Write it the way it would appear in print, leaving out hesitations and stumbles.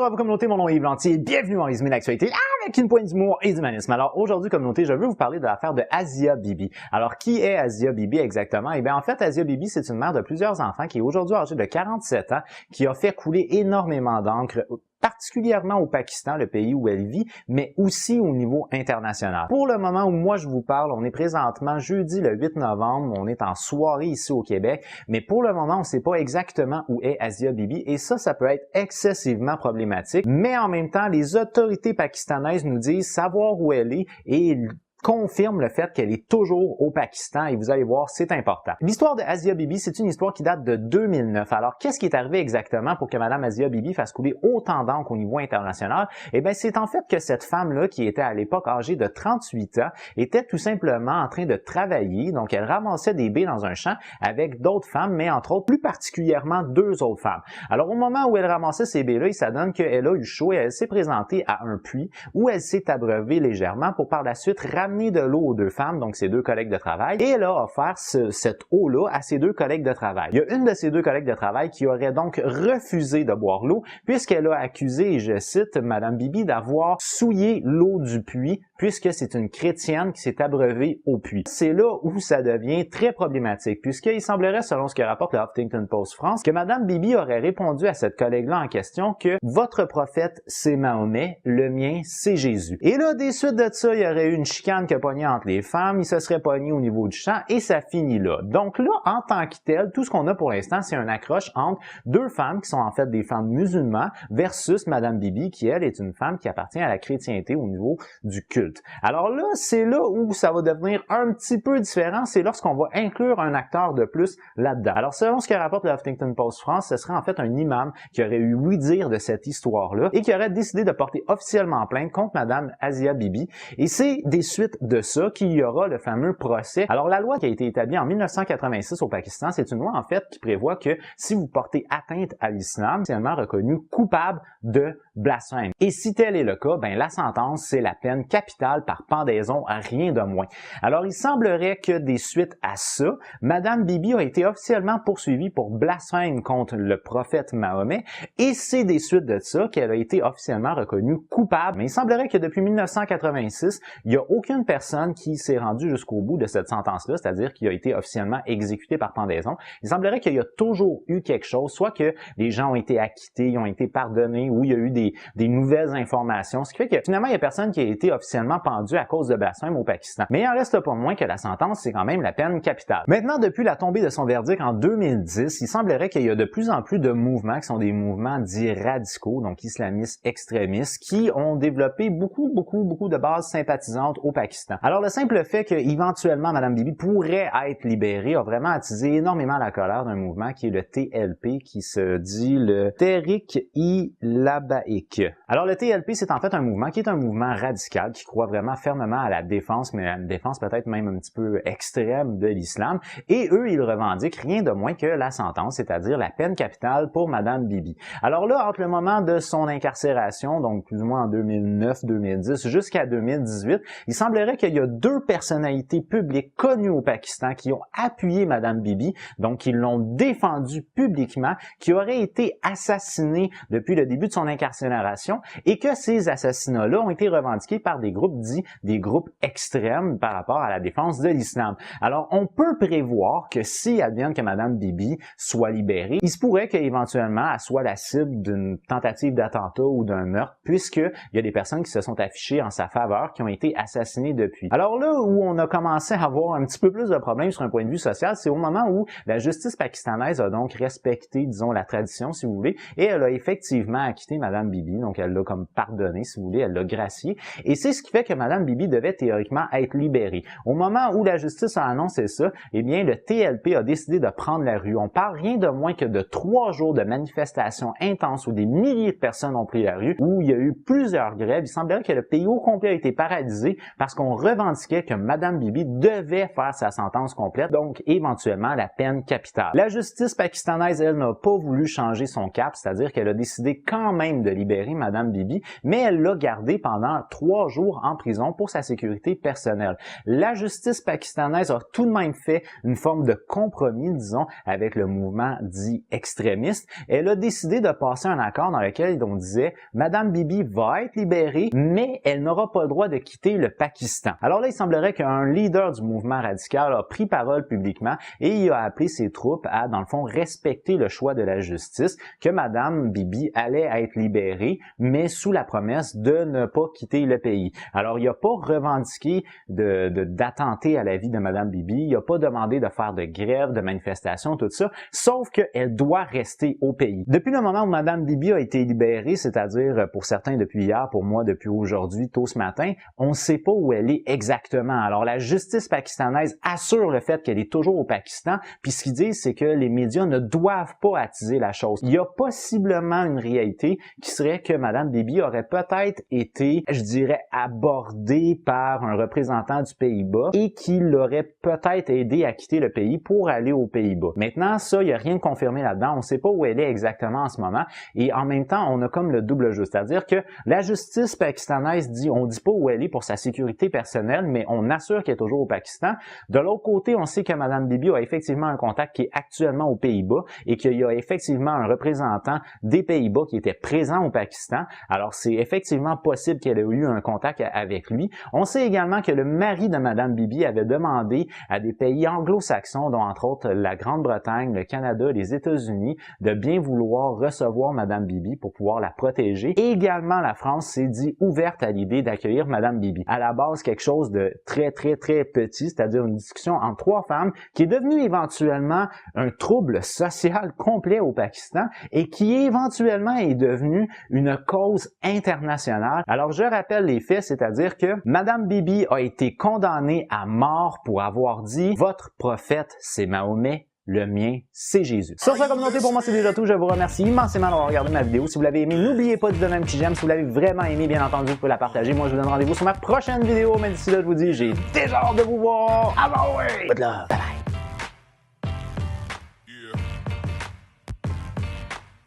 Bonjour à vous communauté, mon nom est Yves Lantier, bienvenue en résumé d'actualité avec une pointe d'humour et d'humanisme. Alors aujourd'hui communauté, je veux vous parler de l'affaire de Asia Bibi. Alors qui est Asia Bibi exactement? Eh bien en fait Asia Bibi c'est une mère de plusieurs enfants qui est aujourd'hui âgée de 47 ans, qui a fait couler énormément d'encre, particulièrement au Pakistan, le pays où elle vit, mais aussi au niveau international. Pour le moment où moi je vous parle, on est présentement jeudi le 8 novembre, on est en soirée ici au Québec, mais pour le moment on ne sait pas exactement où est Asia Bibi et ça peut être excessivement problématique, mais en même temps les autorités pakistanaises nous disent savoir où elle est et confirme le fait qu'elle est toujours au Pakistan et vous allez voir, c'est important. L'histoire de Asia Bibi, c'est une histoire qui date de 2009. Alors, qu'est-ce qui est arrivé exactement pour que Madame Asia Bibi fasse couler autant d'encre au niveau international? Eh bien, c'est en fait que cette femme-là, qui était à l'époque âgée de 38 ans, était tout simplement en train de travailler. Donc, elle ramassait des baies dans un champ avec d'autres femmes, mais entre autres, plus particulièrement deux autres femmes. Alors, au moment où elle ramassait ces baies-là, il s'adonne qu'elle a eu chaud et elle s'est présentée à un puits où elle s'est abreuvée légèrement pour par la suite ramener de l'eau aux deux femmes, donc ses deux collègues de travail, et elle a offert cette eau-là à ses deux collègues de travail. Il y a une de ses deux collègues de travail qui aurait donc refusé de boire l'eau, puisqu'elle a accusé, et je cite, Madame Bibi d'avoir souillé l'eau du puits, puisque c'est une chrétienne qui s'est abreuvée au puits. C'est là où ça devient très problématique, puisqu'il semblerait, selon ce que rapporte le Huffington Post France, que Madame Bibi aurait répondu à cette collègue-là en question que « Votre prophète, c'est Mahomet, le mien, c'est Jésus ». Et là, des suites de ça, il y aurait eu une chicane qui a pogné entre les femmes, il se serait pogné au niveau du champ et ça finit là. Donc là, en tant que tel, tout ce qu'on a pour l'instant, c'est un accroche entre deux femmes qui sont en fait des femmes musulmanes versus Madame Bibi qui, elle, est une femme qui appartient à la chrétienté au niveau du culte. Alors là, c'est là où ça va devenir un petit peu différent, c'est lorsqu'on va inclure un acteur de plus là-dedans. Alors selon ce que rapporte le Huffington Post France, ce serait en fait un imam qui aurait eu oui-dire de cette histoire-là et qui aurait décidé de porter officiellement plainte contre Madame Asia Bibi. Et c'est des suites de ça qu'il y aura le fameux procès. Alors la loi qui a été établie en 1986 au Pakistan, c'est une loi en fait qui prévoit que si vous portez atteinte à l'islam, c'est seulement reconnu coupable de blasphème. Et si tel est le cas, ben la sentence c'est la peine capitale par pendaison, à rien de moins. Alors il semblerait que des suites à ça, Madame Bibi a été officiellement poursuivie pour blasphème contre le prophète Mahomet et c'est des suites de ça qu'elle a été officiellement reconnue coupable. Mais il semblerait que depuis 1986, il n'y a aucune personne qui s'est rendue jusqu'au bout de cette sentence-là, c'est-à-dire qui a été officiellement exécutée par pendaison. Il semblerait qu'il y a toujours eu quelque chose, soit que les gens ont été acquittés, ils ont été pardonnés, ou il y a eu des nouvelles informations, ce qui fait que finalement, il n'y a personne qui a été officiellement pendu à cause de blasphème au Pakistan. Mais il en reste pas moins que la sentence, c'est quand même la peine capitale. Maintenant, depuis la tombée de son verdict en 2010, il semblerait qu'il y a de plus en plus de mouvements qui sont des mouvements dits radicaux, donc islamistes extrémistes, qui ont développé beaucoup de bases sympathisantes au Pakistan. Alors le simple fait qu'éventuellement Madame Bibi pourrait être libérée a vraiment attisé énormément la colère d'un mouvement qui est le TLP, qui se dit le Tehrik-i-Labbaik. Alors le TLP, c'est en fait un mouvement qui est un mouvement radical qui croit vraiment fermement à la défense, mais à une défense peut-être même un petit peu extrême de l'islam. Et eux, ils revendiquent rien de moins que la sentence, c'est-à-dire la peine capitale pour Madame Bibi. Alors là, entre le moment de son incarcération, donc plus ou moins en 2009-2010 jusqu'à 2018, il semblerait qu'il y a deux personnalités publiques connues au Pakistan qui ont appuyé Madame Bibi, donc qui l'ont défendue publiquement, qui auraient été assassinés depuis le début de son incarcération et que ces assassinats-là ont été revendiqués par des groupes dits des groupes extrêmes par rapport à la défense de l'islam. Alors, on peut prévoir que si advienne que Madame Bibi soit libérée, il se pourrait qu'éventuellement elle soit la cible d'une tentative d'attentat ou d'un meurtre, puisqu'il y a des personnes qui se sont affichées en sa faveur, qui ont été assassinées depuis. Alors là où on a commencé à avoir un petit peu plus de problèmes sur un point de vue social, c'est au moment où la justice pakistanaise a donc respecté, disons, la tradition, si vous voulez, et elle a effectivement acquitté Madame Bibi, donc elle l'a comme pardonné, si vous voulez, elle l'a gracié, et c'est ce qui fait que Madame Bibi devait théoriquement être libérée. Au moment où la justice a annoncé ça, eh bien, le TLP a décidé de prendre la rue. On parle rien de moins que de 3 jours de manifestations intenses où des milliers de personnes ont pris la rue, où il y a eu plusieurs grèves. Il semblerait que le pays au complet a été paralysé parce qu'on revendiquait que Madame Bibi devait faire sa sentence complète, donc éventuellement la peine capitale. La justice pakistanaise, elle, n'a pas voulu changer son cap, c'est-à-dire qu'elle a décidé quand même de libérer Madame Bibi, mais elle l'a gardée pendant 3 jours jours en prison pour sa sécurité personnelle. La justice pakistanaise a tout de même fait une forme de compromis, disons, avec le mouvement dit extrémiste. Elle a décidé de passer un accord dans lequel on disait « Madame Bibi va être libérée, mais elle n'aura pas le droit de quitter le Pakistan ». Alors là, il semblerait qu'un leader du mouvement radical a pris parole publiquement et il a appelé ses troupes à, dans le fond, respecter le choix de la justice, que Madame Bibi allait être libérée, mais sous la promesse de ne pas quitter le pays. Alors, il n'a pas revendiqué d'attenter à la vie de Madame Bibi, il n'a pas demandé de faire de grève, de manifestations, tout ça, sauf qu'elle doit rester au pays. Depuis le moment où Madame Bibi a été libérée, c'est-à-dire pour certains depuis hier, pour moi depuis aujourd'hui, tôt ce matin, on ne sait pas où elle est exactement. Alors, la justice pakistanaise assure le fait qu'elle est toujours au Pakistan, puis ce qu'ils disent, c'est que les médias ne doivent pas attiser la chose. Il y a possiblement une réalité qui serait que Madame Bibi aurait peut-être été, je dirais, abordée par un représentant du Pays-Bas et qui l'aurait peut-être aidé à quitter le pays pour aller aux Pays-Bas. Maintenant, ça, il n'y a rien de confirmé là-dedans. On ne sait pas où elle est exactement en ce moment et en même temps, on a comme le double jeu. C'est-à-dire que la justice pakistanaise dit, on ne dit pas où elle est pour sa sécurité personnelle, mais on assure qu'elle est toujours au Pakistan. De l'autre côté, on sait que Madame Bibi a effectivement un contact qui est actuellement aux Pays-Bas et qu'il y a effectivement un représentant des Pays-Bas qui était présent au Pakistan. Alors, c'est effectivement possible qu'elle ait eu un contact avec lui. On sait également que le mari de Madame Bibi avait demandé à des pays anglo-saxons, dont entre autres la Grande-Bretagne, le Canada, les États-Unis, de bien vouloir recevoir Madame Bibi pour pouvoir la protéger. Et également, la France s'est dit ouverte à l'idée d'accueillir Madame Bibi. À la base, quelque chose de très petit, c'est-à-dire une discussion entre trois femmes qui est devenue éventuellement un trouble social complet au Pakistan et qui éventuellement est devenue une cause internationale. Alors, je rappelle les faits, c'est-à-dire que Madame Bibi a été condamnée à mort pour avoir dit « Votre prophète, c'est Mahomet. Le mien, c'est Jésus ». Sur sa communauté, pour moi, c'est déjà tout. Je vous remercie immensément d'avoir regardé ma vidéo. Si vous l'avez aimé, n'oubliez pas de donner un petit j'aime. Si vous l'avez vraiment aimé, bien entendu, vous pouvez la partager. Moi, je vous donne rendez-vous sur ma prochaine vidéo. Mais d'ici là, je vous dis, j'ai déjà hâte de vous voir. Ah bah ouais! Bye bye.